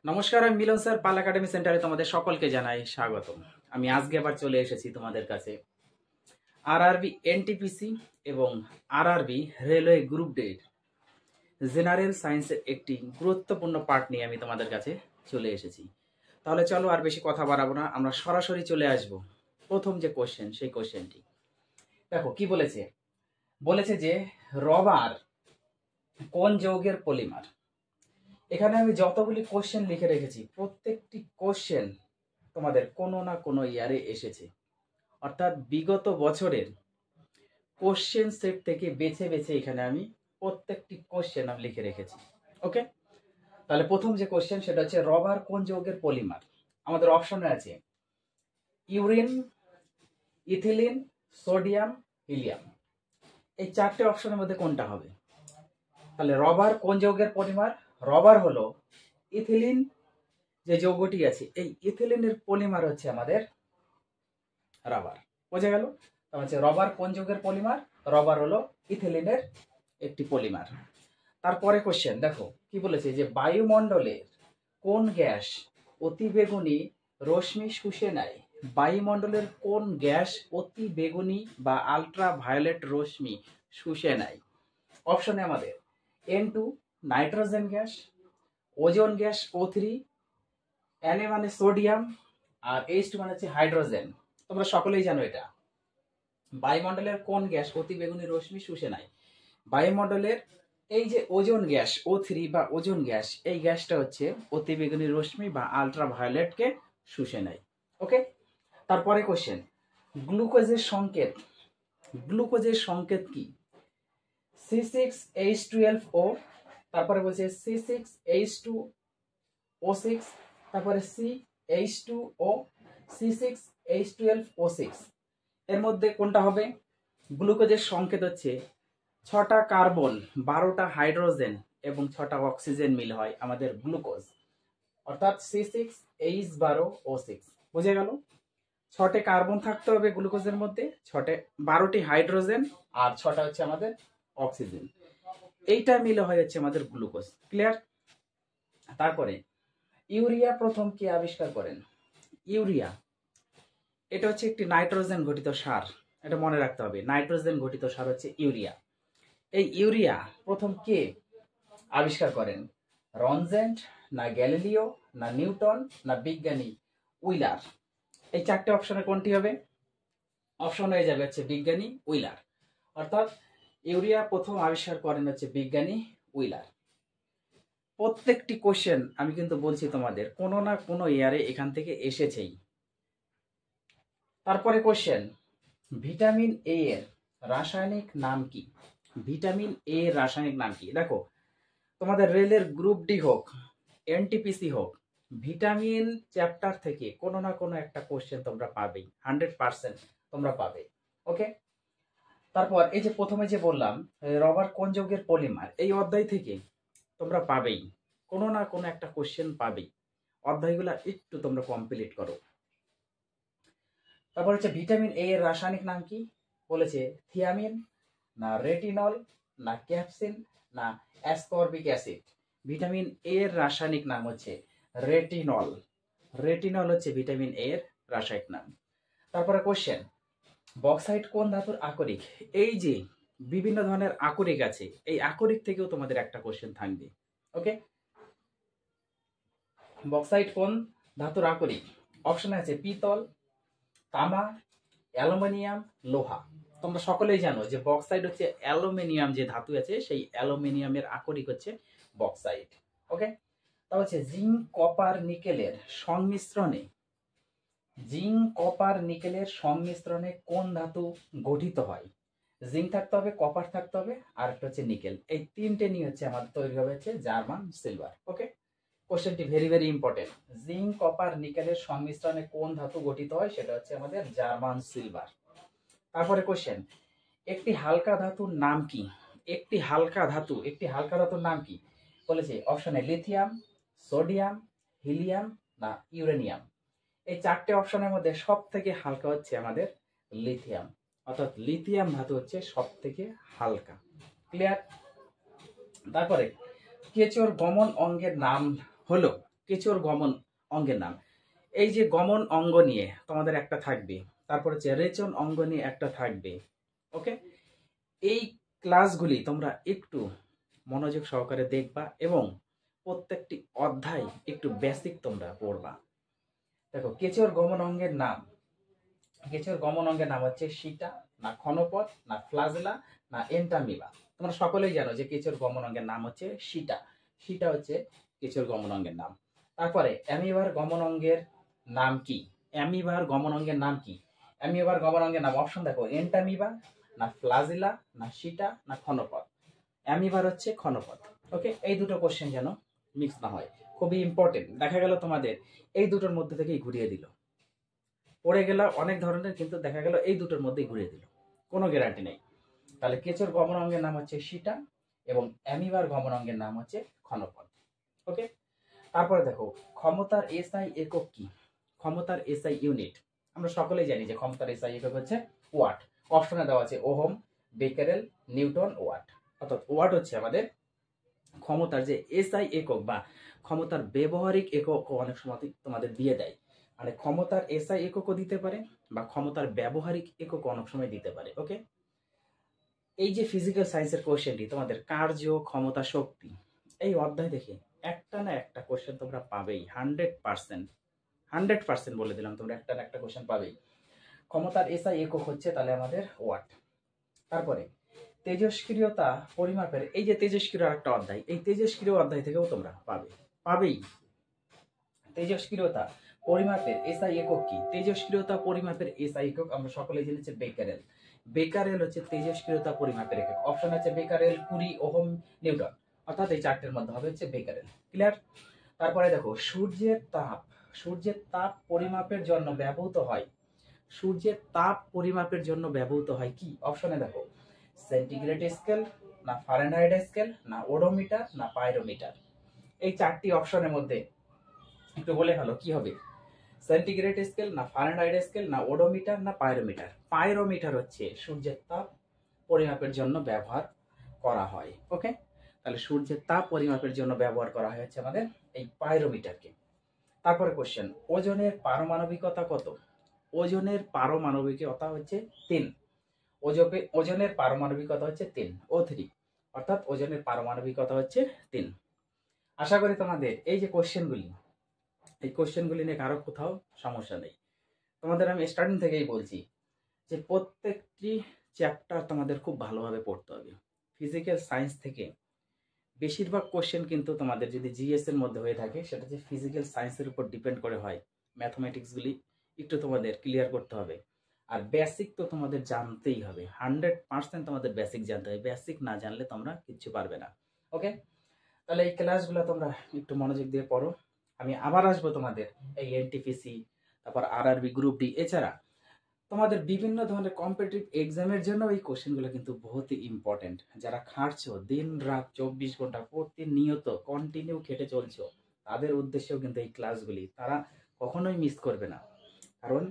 নমস্কার, আমি মিলন স্যার, পাল একাডেমি সেন্টারে তোমাদের সকলকে জানাই স্বাগতম। আমি আজকে আবার চলে এসেছি তোমাদের কাছে আরআরবি এনটিপিসি এবং RRB railway group D general সায়েন্সের একটি গুরুত্বপূর্ণ পার্ট নিয়ে আমি তোমাদের কাছে চলে এসেছি। তাহলে চলো আর বেশি কথা বাড়াবো না, আমরা সরাসরি চলে আসব প্রথম যে কোশ্চেন, সেই কোশ্চেনটি দেখো কি বলেছে। বলেছে যে রবার কোন যৌগের পলিমার। এখানে আমি যতগুলি কোশ্চেন লিখে রেখেছি প্রত্যেকটি কোশ্চেন তোমাদের কোনো না কোনো ইয়ারে এসেছে, অর্থাৎ বিগত বছরের কোশ্চেন সেট থেকে বেছে বেছে এখানে আমি প্রত্যেকটি কোশ্চেন আমি লিখে রেখেছি। ওকে, তাহলে প্রথম যে কোশ্চেন সেটা হচ্ছে রবার কোন যৌগের পলিমার। আমাদের অপশনে আছে ইউরিন, ইথিলিন, সোডিয়াম, হিলিয়াম। এই চারটে অপশনের মধ্যে কোনটা হবে? তাহলে রবার কোন যৌগের পলিমার? রবার হলো ইথিলিন যে যৌগটি আছে, এই ইথিলিনের পলিমার হচ্ছে আমাদের রাবার। বোঝা গেল? হচ্ছে রবার কোন যৌগের পলিমার? রবার হলো ইথিলিনের একটি পলিমার। তারপরে কোশ্চেন দেখো কি বলেছে যে বায়ুমণ্ডলের কোন গ্যাস অতি বেগুনি রশ্মি শুষে নেয়। বায়ুমণ্ডলের কোন গ্যাস অতি বেগুনি বা আলট্রা ভায়োলেট রশ্মি শুষে নেয়? অপশনে আমাদের N2 nitrogen gas, ozone gas O3, Na মানে সোডিয়াম, আর H2 মানে হচ্ছে হাইড্রোজেন। তোমরা সকলেই জানো এটা। বায়ুমণ্ডলের কোন গ্যাস অতি বেগুনি রশ্মি শুষে নেয়? বায়ুমণ্ডলের এই যে ওজোন গ্যাস O3 বা ওজোন গ্যাস, এই গ্যাসটা হচ্ছে অতি বেগুনি রশ্মি বা আলট্রা ভায়োলেটকে শুষে নেয়। ওকে, তারপরে কোশ্চেন গ্লুকোজের সংকেত। গ্লুকোজের সংকেত কি? C6H12O, তারপরে বলছে C6H2O6, তারপরে CH2O, C6H12O6। এর মধ্যে কোনটা হবে? গ্লুকোজের সংকেত হচ্ছে 6টা কার্বন, 12টা হাইড্রোজেন এবং 6টা অক্সিজেন মিল হয় আমাদের গ্লুকোজ, অর্থাৎ C6H12O6। বুঝে গেল? 6টে কার্বন থাকতে হবে গ্লুকোজের মধ্যে, 12টি হাইড্রোজেন আর 6টা হচ্ছে আমাদের অক্সিজেন। এইটা মিলে হয় হচ্ছে আমাদের গ্লুকোজ। ক্লিয়ার? তারপরে ইউরিয়া প্রথম কে আবিষ্কার করেন? ইউরিয়া এটা হচ্ছে একটি নাইট্রোজেন ঘটিত সার, এটা মনে রাখতে হবে। নাইট্রোজেন ঘটিত সার হচ্ছে ইউরিয়া। এই ইউরিয়া প্রথম কে আবিষ্কার করেন? রনজেন্ট, না গ্যালিলিও, না নিউটন, না বিজ্ঞানী উইলার। এই চারটে অপশনে কোনটি হবে? অপশন হয়ে যাবে হচ্ছে বিজ্ঞানী উইলার, অর্থাৎ ইউরিয়া প্রথম আবিষ্কার করেন হচ্ছে বিজ্ঞানী উইলার। প্রত্যেকটি কোশ্চেন আমি কিন্তু বলছি তোমাদের কোনো না কোনো ইয়ারে এখান থেকে এসেছেই। তারপরে কোশ্চেন ভিটামিন এ এর রাসায়নিক নাম কি? ভিটামিন এ এর রাসায়নিক নাম কি? দেখো তোমাদের রেলের গ্রুপ ডি হোক, এনটিপিসি হোক, ভিটামিন চ্যাপ্টার থেকে কোনো না কোনো একটা কোশ্চেন তোমরা পাবেই, 100% তোমরা পাবে। ওকে, তারপর এই যে প্রথমে যে বললাম রবার কোন যৌগের পলিমার, এই অধ্যায় থেকে তোমরা পাবেই কোনো না কোনো একটা কোশ্চেন পাবেই। অধ্যায়গুলো একটু তোমরা কমপ্লিট করো। তারপর হচ্ছে ভিটামিন এ এর রাসায়নিক নাম কি? বলেছে থিয়ামিন, না রেটিনল, না ক্যাপসিন, না অ্যাসকর্বিক অ্যাসিড। ভিটামিন এ এর রাসায়নিক নাম হচ্ছে রেটিনল। রেটিনল হচ্ছে ভিটামিন এ এর রাসায়নিক নাম। তারপরে কোশ্চেন বক্সাইট কোন ধাতুর আকরিক? এই যে বিভিন্ন ধরনের আকরিক আছে, এই আকরিক থেকেও তোমাদের একটা কোশ্চেন থাকবে। ওকে, বক্সাইট কোন ধাতুর আকরিক? অপশন আছে পিতল, তামা, অ্যালুমিনিয়াম, লোহা। তোমরা সকলেই জানো যে বক্সাইট হচ্ছে অ্যালুমিনিয়াম যে ধাতু আছে, সেই অ্যালুমিনিয়ামের আকরিক হচ্ছে বক্সাইট। ওকে, তা হচ্ছে জিঙ্ক কপার নিকেলের সংমিশ্রণে, জিঙ্ক কপার নিকেলের সংমিশ্রণে কোন ধাতু গঠিত হয়? জিঙ্ক থাকতে হবে, কপার থাকতে হবে, আর একটা হচ্ছে নিকেল। এই তিনটে নিয়ে হচ্ছে আমাদের তৈরি হবে হচ্ছে জার্মান সিলভার। ওকে, কোশ্চেনটি very very important. Zinc copper নিকেলের সংমিশ্রণে কোন ধাতু গঠিত হয়? সেটা হচ্ছে আমাদের জার্মান সিলভার। তারপরে কোশ্চেন একটি হালকা ধাতুর নাম কি? একটি হালকা ধাতুর নাম কি? বলেছে অপশনে লিথিয়াম, সোডিয়াম, হিলিয়াম, না ইউরেনিয়াম। এই চারটে অপশনের মধ্যে সব থেকে হালকা হচ্ছে আমাদের লিথিয়াম, অর্থাৎ লিথিয়াম ধাতু হচ্ছে সব থেকে হালকা। ক্লিয়ার? তারপরে কেঁচোর গমন অঙ্গের নাম হলো কেঁচোর গমন অঙ্গের নাম। এই যে গমন অঙ্গ নিয়ে তোমাদের একটা থাকবে, তারপর হচ্ছে রেচন অঙ্গ নিয়ে একটা থাকবে। ওকে, এই ক্লাসগুলি তোমরা একটু মনোযোগ সহকারে দেখবা এবং প্রত্যেকটি অধ্যায় একটু বেসিক তোমরা পড়বা। দেখো, কেঁচোর গমন অঙ্গের নাম, কেঁচোর গমন অঙ্গের নাম হচ্ছে সিটা, না ক্ষণপথ, না ফ্লাজেলা, না এন্টামিবা। তোমরা সকলেই জানো যে কেঁচোর গমন অঙ্গের নাম হচ্ছে সিটা। সিটা হচ্ছে কেঁচোর গমন অঙ্গের নাম। তারপরে অ্যামিবার গমন অঙ্গের নাম কি? অ্যামিবার গমন অঙ্গের নাম কি? অ্যামিবার গমন অঙ্গের নাম অপশন দেখো, এন্টামিবা, না ফ্লাজিলা, না সিটা, না ক্ষণপথ। অ্যামিবার হচ্ছে ক্ষণপথ। ওকে, এই দুটো কোশ্চেন যেন মিক্স না হয়, খুবই ইম্পর্টেন্ট। দেখা গেল তোমাদের এই দুটোর মধ্যে থেকেই ঘুরিয়ে দিল, পড়ে গেল অনেক ধরনের, কিন্তু দেখা গেল এই দুটোর মধ্যেই ঘুরিয়ে দিল, কোনো গ্যারান্টি নেই। তাহলে কেঁচোর গমন অঙ্গের নাম হচ্ছে সিটা এবং অ্যামিবার গমন অঙ্গের নাম হচ্ছে ক্ষণপথ। ওকে, তারপরে দেখো, ক্ষমতার এসআই একক কি? ক্ষমতার এসআই ইউনিট আমরা সকলেই জানি যে ক্ষমতার এসআই একক হচ্ছে ওয়াট। অপশনে দেওয়া আছে ওহম, বেকারেল, নিউটন, ওয়াট। অর্থাৎ ওয়াট হচ্ছে আমাদের ক্ষমতার যে এসআই একক বা ক্ষমতার ব্যবহারিক একক অনেক সময় তোমাদের দিয়ে দেয়, মানে ক্ষমতার এসআই এককও দিতে পারে বা ক্ষমতার ব্যবহারিক একক অনেক সময় দিতে পারে। ওকে, এই যে ফিজিক্যাল সায়েন্সের কোশ্চেনটি তোমাদের কার্য, ক্ষমতা, শক্তি, এই অধ্যায় দেখে একটা না একটা কোশ্চেন তোমরা পাবেই, 100% বলে দিলাম, তোমরা একটা না একটা কোশ্চেন পাবেই। ক্ষমতার এসআই একক হচ্ছে তাহলে আমাদের ওয়াট। তারপরে তেজস্ক্রিয়তা পরিমাপের, এই যে তেজস্ক্রিয় একটা অধ্যায়, এই তেজস্ক্রিয় অধ্যায় থেকেও তোমরা পাবেই। তেজস্ক্রিয়তা পরিমাপের এসআই একক কি? তেজস্ক্রিয়তা পরিমাপের এসআই একক আমরা সকলেই জেনেছি বেকারেল। বেকারেল হচ্ছে তেজস্ক্রিয়তা পরিমাপের একক। অপশন আছে বেকারেল, কুরি, ওহম, নিউটন। অর্থাৎ এই চারটের মধ্যে হবে হচ্ছে বেকারেল। ক্লিয়ার? তারপরে দেখো, সূর্যের তাপ পরিমাপের জন্য ব্যবহৃত হয়, সূর্যের তাপ পরিমাপের জন্য ব্যবহৃত হয় কি? অপশনে দেখো, সেন্টিগ্রেড স্কেল, না ফারেনহাইট স্কেল, না ওডোমিটার, না পাইরোমিটার। এই চারটি অপশনের মধ্যে একটু বলে ফেলো কি হবে? সেন্টিগ্রেড স্কেল, না ফারেনহাইট স্কেল, না ওডোমিটার, না পাইরোমিটার। পাইরোমিটার হচ্ছে সূর্যের তাপ পরিমাপের জন্য ব্যবহার করা হয়। ওকে, তাহলে সূর্যের তাপ পরিমাপের জন্য ব্যবহার করা হয় হচ্ছে আমাদের এই পাইরোমিটারকে। তারপরে কোশ্চেন, ওজনের পারমাণবিকতা কত? ওজনের পারমাণবিকতা হচ্ছে 3। ওজনের পারমাণবিকতা হচ্ছে 3, O3, অর্থাৎ ওজনের পারমাণবিকতা হচ্ছে 3। আশা করি তোমাদের এই যে কোশ্চেনগুলি নিয়ে কারো কোথাও সমস্যা নেই। তোমাদের আমি স্টার্টিং থেকেই বলছি যে প্রত্যেকটি চ্যাপ্টার তোমাদের খুব ভালোভাবে পড়তে হবে। ফিজিক্যাল সায়েন্স থেকে বেশিরভাগ কোশ্চেন কিন্তু তোমাদের যদি জিএস এর মধ্যে হয়ে থাকে, সেটা যে ফিজিক্যাল সায়েন্সের উপর ডিপেন্ড করে হয়। ম্যাথমেটিক্সগুলি একটু তোমাদের ক্লিয়ার করতে হবে, আর বেসিক তো তোমাদের জানতেই হবে। 100% তোমাদের বেসিক জানতে হবে, বেসিক না জানলে তোমরা কিচ্ছু পারবে না। ওকে, তাহলে এই ক্লাসগুলো তোমরা একটু মনোযোগ দিয়ে পড়ো। আমি আবার আসবো তোমাদের এই এনটিপিসি, তারপর আরআরবি, গ্রুপ ডি, এছাড়া তোমাদের বিভিন্ন ধরনের কম্পিটিটিভ এক্সামের জন্য এই কোশ্চেনগুলো কিন্তু বহুতই ইম্পর্টেন্ট। যারা খাটছো দিন রাত 24 ঘন্টা প্রতিনিয়ত কন্টিনিউ খেটে চলছো, তাদের উদ্দেশ্যেও কিন্তু এই ক্লাসগুলি তারা কখনোই মিস করবে না। কারণ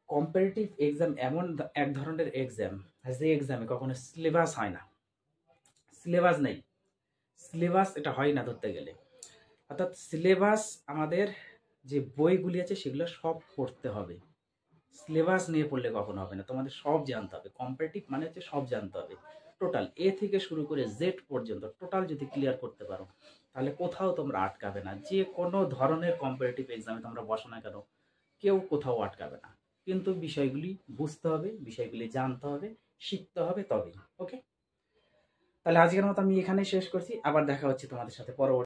কম্পিটিটিভ এক্সাম এমন এক ধরনের এক্সাম, যে এক্সামে কখনো সিলেবাস হয় না, সিলেবাস নেই, সিলেবাস এটা হয় না ধরতে গেলে। অর্থাৎ সিলেবাস, আমাদের যে বইগুলি আছে সেগুলো সব পড়তে হবে, সিলেবাস নিয়ে পড়লে কখনো হবে না। তোমাদের সব জানতে হবে। কম্পিটিটিভ মানে হচ্ছে সব জানতে হবে, টোটাল এ থেকে শুরু করে জেড পর্যন্ত টোটাল যদি ক্লিয়ার করতে পারো, তাহলে কোথাও তোমরা আটকাবে না। যে কোনো ধরনের কম্পিটিটিভ এক্সামে তোমরা বসো না কেন, কেউ কোথাও আটকাবে না। কিন্তু বিষয়গুলি বুঝতে হবে, বিষয়গুলি জানতে হবে, শিখতে হবে, তবেই। ওকে, তাহলে আজকের মতো আমি এখানেই শেষ করছি। আবার দেখা হচ্ছে তোমাদের সাথে পরবর্তী